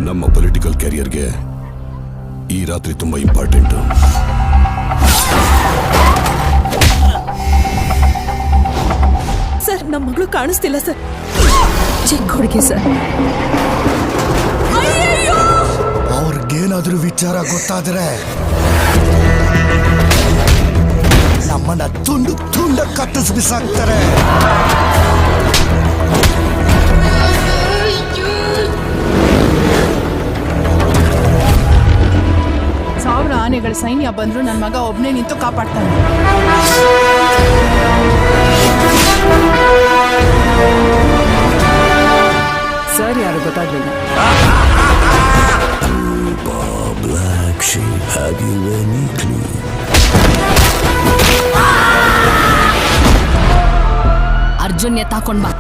ನಮ್ಮ ಪೊಲಿಟಿಕಲ್ ಕ್ಯಾರಿಯರ್ಗೆ ಈ ರಾತ್ರಿ ತುಂಬಾ ಇಂಪಾರ್ಟೆಂಟ್. ಸರ್, ನಮ್ಮ ಮಗಳು ಕಾಣಿಸ್ತಿಲ್ಲ ಸರ್. ಚಿಕ್ಕ ಹುಡುಗಿ ಸರ್. ಅವ್ರಿಗೇನಾದ್ರೂ ವಿಚಾರ ಗೊತ್ತಾದ್ರೆ ನಮ್ಮನ್ನ ತುಂಡು ತುಂಡ ಕತ್ತಿಸ್ ಬಿಸಾಕ್ತಾರೆ. ಸಾವಿರ ಆನೆಗಳ ಸೈನ್ಯ ಬಂದ್ರು ನನ್ನ ಮಗ ಒಬ್ನೇ ನಿಂತು ಕಾಪಾಡ್ತಾನೆ. ಸರ್ ಯಾರು ಗೊತ್ತಾಗ್ಲಿಲ್ಲ. Black sheep, have you any clue? Arjun ಎತ್ತಾಕೊಂಡ್ ಬಾ.